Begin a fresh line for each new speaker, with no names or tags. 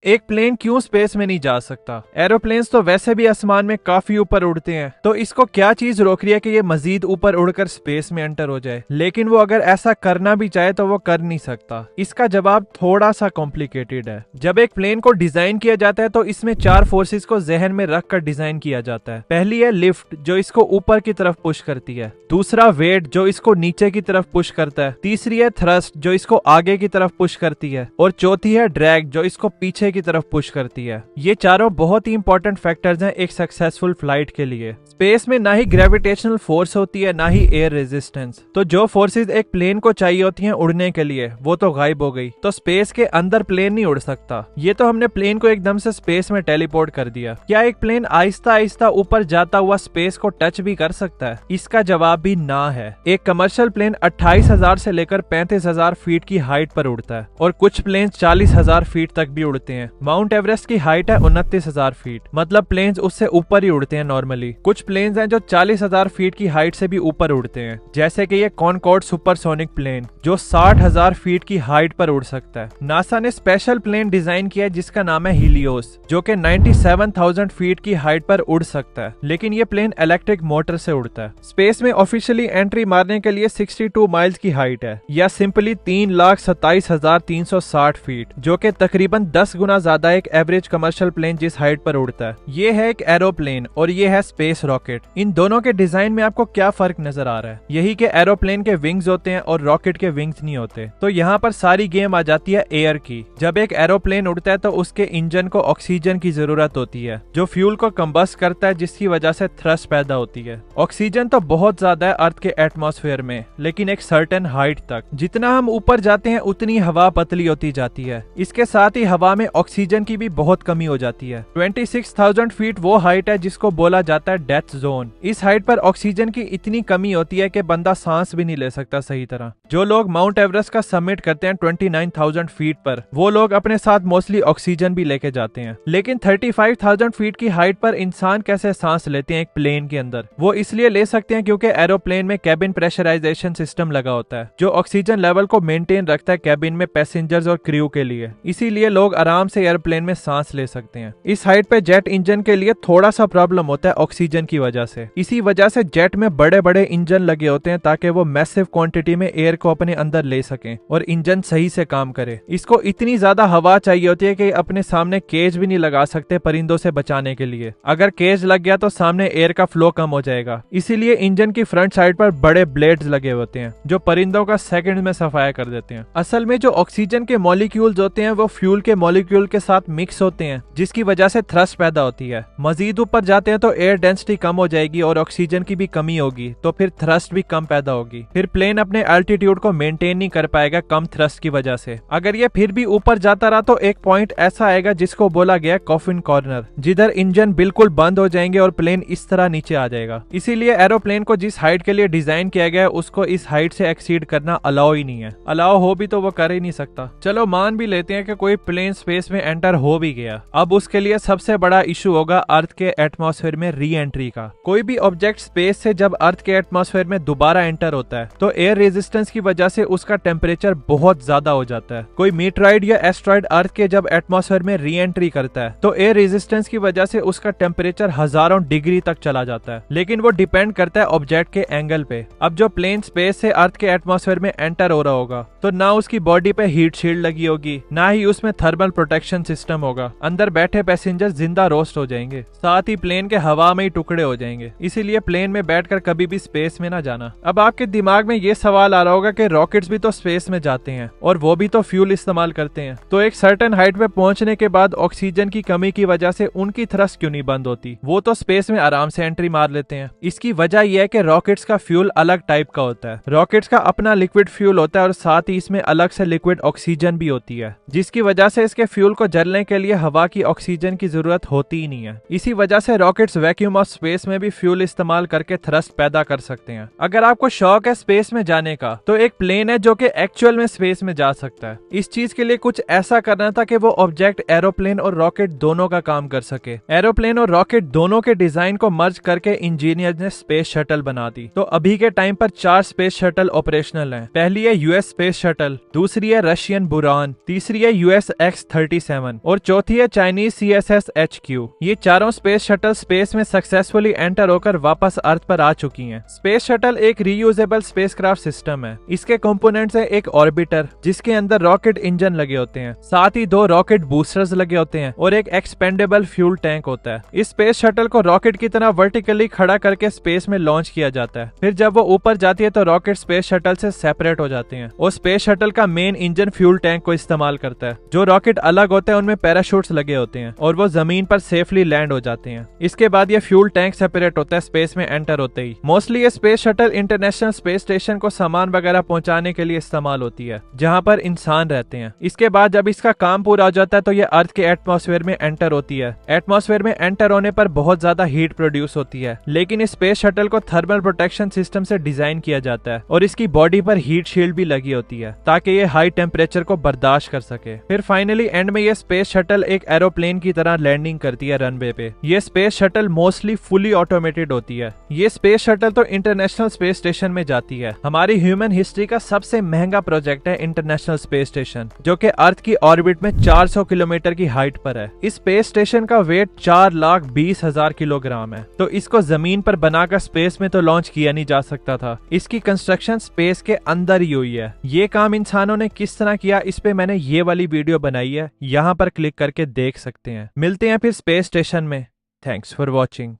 एक प्लेन क्यों स्पेस में नहीं जा सकता? एरोप्लेन्स तो वैसे भी आसमान में काफी ऊपर उड़ते हैं, तो इसको क्या चीज रोक रही है कि ये मजीद ऊपर उड़कर स्पेस में एंटर हो जाए? लेकिन वो अगर ऐसा करना भी चाहे तो वो कर नहीं सकता। इसका जवाब थोड़ा सा कॉम्प्लिकेटेड है। जब एक प्लेन को डिजाइन किया जाता है तो इसमें 4 फोर्सेस को जहन में रखकर डिजाइन किया जाता है। पहली है लिफ्ट, जो इसको ऊपर की तरफ पुश करती है। दूसरा वेट, जो इसको नीचे की तरफ पुश करता है। तीसरी है थ्रस्ट, जो इसको आगे की तरफ पुश करती है। और चौथी है ड्रैग, जो इसको पीछे की तरफ पुश करती है। ये चारों बहुत ही इंपॉर्टेंट फैक्टर्स हैं एक सक्सेसफुल फ्लाइट के लिए। स्पेस में ना ही ग्रेविटेशनल फोर्स होती है, ना ही एयर रेजिस्टेंस, तो जो फोर्सेस एक प्लेन को चाहिए होती हैं उड़ने के लिए वो तो गायब हो गई। तो स्पेस के अंदर प्लेन नहीं उड़ सकता। ये तो हमने प्लेन को एकदम से स्पेस में टेलीपोर्ट कर दिया। क्या एक प्लेन आहिस्ता आहिस्ता ऊपर जाता हुआ स्पेस को टच भी कर सकता है? इसका जवाब भी ना है। एक कमर्शियल प्लेन 28,000 से लेकर 35,000 फीट की हाइट पर उड़ता है और कुछ प्लेन 40,000 फीट तक भी उड़ते हैं। माउंट एवरेस्ट की हाइट है 29,000 फीट, मतलब प्लेन्स उससे ऊपर ही उड़ते हैं नॉर्मली। कुछ प्लेन्स हैं जो 40,000 फीट की हाइट से भी ऊपर उड़ते हैं, जैसे कि ये कॉनकॉर्ड सुपरसोनिक प्लेन जो 60,000 फीट की हाइट पर उड़ सकता है। नासा ने स्पेशल प्लेन डिजाइन किया है जिसका नाम है हीलियोस, जो कि 97,000 फीट की हाइट पर उड़ सकता है, लेकिन ये प्लेन इलेक्ट्रिक मोटर से उड़ता है। स्पेस में ऑफिशियली एंट्री मारने के लिए 62 माइल्स की हाइट है, या सिंपली 3,27,360 फीट, जो कि तकरीबन 10 गुना ज्यादा एक एवरेज कमर्शियल प्लेन जिस हाइट पर उड़ता है। ये है एक एरोप्लेन और ये है स्पेस रॉकेट। इन दोनों के डिजाइन में आपको क्या फर्क नजर आ रहा है? यही कि एरोप्लेन के विंग्स होते हैं और रॉकेट के विंग्स नहीं होते। तो यहाँ पर सारी गेम आ जाती है एयर की। जब एक एरोप्लेन उड़ता है तो उसके इंजन को ऑक्सीजन की जरूरत होती है, जो फ्यूल को कंबस्ट करता है, जिसकी वजह से थ्रस्ट पैदा होती है। ऑक्सीजन तो बहुत ज्यादा है अर्थ के एटमॉस्फेयर में, लेकिन एक सर्टेन हाइट तक। जितना हम ऊपर जाते हैं उतनी हवा पतली होती जाती है। इसके साथ ही हवा में ऑक्सीजन की भी बहुत कमी हो जाती है। 26,000 फीट वो हाइट है जिसको बोला जाता है डेथ जोन। इस हाइट पर ऑक्सीजन की इतनी कमी होती है कि बंदा सांस भी नहीं ले सकता सही तरह। जो लोग माउंट एवरेस्ट का समिट करते हैं 29,000 फीट पर, वो लोग अपने साथ मोस्टली ऑक्सीजन भी लेके जाते हैं। लेकिन 35,000 फीट की हाइट पर इंसान कैसे सांस लेते हैं एक प्लेन के अंदर? वो इसलिए ले सकते हैं क्योंकि एरोप्लेन में कैबिन प्रेशराइजेशन सिस्टम लगा होता है, जो ऑक्सीजन लेवल को मेंटेन रखता है कैबिन में पैसेंजर्स और क्रू के लिए। इसीलिए लोग आराम से एयरप्लेन में सांस ले सकते हैं। इस हाइट पे जेट इंजन के लिए थोड़ा सा प्रॉब्लम होता है ऑक्सीजन की वजह से। इसी वजह से जेट में बड़े बड़े इंजन लगे होते हैं ताकि वो मैसिव क्वांटिटी में एयर को अपने अंदर ले सकें और इंजन सही से काम करे। इसको इतनी ज्यादा हवा चाहिए होती है कि अपने सामने केज भी नहीं लगा सकते परिंदों से बचाने के लिए। अगर केज लग गया तो सामने एयर का फ्लो कम हो जाएगा। इसीलिए इंजन की फ्रंट साइड पर बड़े ब्लेड्स लगे होते हैं जो परिंदों का सेकंड में सफाया कर देते हैं। असल में जो ऑक्सीजन के मॉलिक्यूल्स होते हैं वो फ्यूल के मॉलिक्यूल के साथ मिक्स होते हैं, जिसकी वजह से थ्रस्ट पैदा होती है। मजीद ऊपर जाते हैं तो एयर डेंसिटी कम हो जाएगी और ऑक्सीजन की भी कमी होगी, तो फिर थ्रस्ट भी कम पैदा होगी। फिर प्लेन अपने एल्टीट्यूड को मेंटेन नहीं कर पाएगा कम थ्रस्ट की वजह से। अगर ये फिर भी ऊपर जाता रहा तो एक पॉइंट ऐसा आएगा जिसको बोला गया कॉफिन कॉर्नर, जिधर इंजन बिल्कुल बंद हो जाएंगे और प्लेन इस तरह नीचे आ जाएगा। इसीलिए एरोप्लेन को जिस हाइट के लिए डिजाइन किया गया है उसको इस हाइट से एक्सीड करना अलाउ ही नहीं है। अलाउ हो भी तो वो कर ही नहीं सकता। चलो मान भी लेते हैं कि कोई प्लेन स्पेस में एंटर हो भी गया, अब उसके लिए सबसे बड़ा इशू होगा अर्थ के एटमॉस्फेयर में री एंट्री का। कोई भी ऑब्जेक्ट स्पेस से जब अर्थ के एटमॉस्फेयर में दोबारा एंटर होता है तो एयर रेजिस्टेंस की वजह से उसका टेम्परेचर बहुत ज्यादा हो जाता है। कोई मीटरॉइड या एस्ट्रॉइड अर्थ के जब एटमॉस्फेयर में री एंट्री करता है तो एयर रेजिस्टेंस की वजह से उसका टेम्परेचर हजारों डिग्री तक चला जाता है, लेकिन वो डिपेंड करता है ऑब्जेक्ट के एंगल पे। अब जो प्लेन स्पेस से अर्थ के एटमॉस्फेयर में एंटर हो रहा होगा तो ना उसकी बॉडी पे हीट शील्ड लगी होगी, ना ही उसमें थर्मल प्रोटेक्शन सिस्टम होगा। अंदर बैठे पैसेंजर जिंदा रोस्ट हो जाएंगे, साथ ही प्लेन के हवा में ही टुकड़े हो जाएंगे। इसीलिए प्लेन में बैठकर कभी भी स्पेस में ना जाना। अब आपके दिमाग में ये सवाल आ रहा होगा कि रॉकेट्स भी तो स्पेस में जाते हैं और वो भी तो फ्यूल इस्तेमाल करते हैं, तो एक सर्टेन हाइट पे पहुंचने के बाद ऑक्सीजन की कमी की वजह से उनकी थ्रस्ट क्यों नहीं बंद होती? वो तो स्पेस में आराम से एंट्री मार लेते हैं। इसकी वजह यह है कि रॉकेट्स का फ्यूल अलग टाइप का होता है। रॉकेट्स का अपना लिक्विड फ्यूल होता है और साथ ही इसमें अलग से लिक्विड ऑक्सीजन भी होती है, जिसकी वजह से इसके फ्यूल को जलने के लिए हवा की ऑक्सीजन की जरूरत होती ही नहीं है। इसी वजह से रॉकेट्स वैक्यूम ऑफ स्पेस में भी फ्यूल इस्तेमाल करके थ्रस्ट पैदा कर सकते हैं। अगर आपको शौक है स्पेस में जाने का तो एक प्लेन है जो कि एक्चुअल में स्पेस में जा सकता है। इस चीज के लिए कुछ ऐसा करना था कि वो ऑब्जेक्ट एरोप्लेन और रॉकेट दोनों का काम कर सके। एरोप्लेन और रॉकेट दोनों के डिजाइन को मर्ज करके इंजीनियर ने स्पेस शटल बना दी। तो अभी के टाइम पर 4 स्पेस शटल ऑपरेशनल हैं। पहली है यूएस स्पेस शटल, दूसरी है रशियन बुरान, तीसरी है यूएस X-13 37 और चौथी है चाइनीज CSS HQ। ये चारों स्पेस शटल स्पेस में सक्सेसफुली एंटर होकर वापस अर्थ पर आ चुकी हैं। स्पेस शटल एक रीयूजेबल स्पेसक्राफ्ट सिस्टम है। इसके कंपोनेंट्स है एक ऑर्बिटर जिसके अंदर रॉकेट इंजन लगे होते हैं, साथ ही 2 रॉकेट बूस्टर्स लगे होते हैं और एक एक्सपेंडेबल फ्यूल टैंक होता है। इस स्पेस शटल को रॉकेट की तरह वर्टिकली खड़ा करके स्पेस में लॉन्च किया जाता है। फिर जब वो ऊपर जाती है तो रॉकेट स्पेस शटल से सेपरेट हो जाते हैं और स्पेस शटल का मेन इंजन फ्यूल टैंक को इस्तेमाल करता है। जो रॉकेट अलग होते हैं उनमें पैराशूट्स लगे होते हैं और वो जमीन पर सेफली लैंड हो जाते हैं। इसके बाद ये फ्यूल टैंक सेपरेट होता है स्पेस में एंटर होते ही। मोस्टली ये space shuttle international space station को सामान वगैरह पहुंचाने के लिए इस्तेमाल होती है जहां पर इंसान रहते हैं। इसके बाद जब इसका काम पूरा हो जाता है तो ये अर्थ के एटमॉस्फेयर में एंटर होती है। एटमॉस्फेयर में एंटर होने पर बहुत ज्यादा हीट प्रोड्यूस होती है, लेकिन इस स्पेस शटल को थर्मल प्रोटेक्शन सिस्टम से डिजाइन किया जाता है और इसकी बॉडी पर हीट शील्ड भी लगी होती है ताकि ये हाई टेम्परेचर को बर्दाश्त कर सके। फिर फाइनली एंड में ये स्पेस शटल एक एरोप्लेन की तरह लैंडिंग करती है रनवे पे। ये space shuttle mostly fully automated होती है। ये स्पेस शटल तो इंटरनेशनल स्पेस स्टेशन में जाती है। हमारी ह्यूमन हिस्ट्री का सबसे महंगा प्रोजेक्ट है इंटरनेशनल स्पेस स्टेशन, जो कि अर्थ की ऑर्बिट में 400 किलोमीटर की हाइट पर है। इस स्पेस स्टेशन का वेट 4,20,000 किलोग्राम है, तो इसको जमीन पर बनाकर स्पेस में तो लॉन्च किया नहीं जा सकता था। इसकी कंस्ट्रक्शन स्पेस के अंदर ही हुई है। ये काम इंसानों ने किस तरह किया, इस पे मैंने ये वाली वीडियो बनाई है, यहाँ पर क्लिक करके देख सकते हैं। मिलते हैं फिर स्पेस स्टेशन में। Thanks for watching.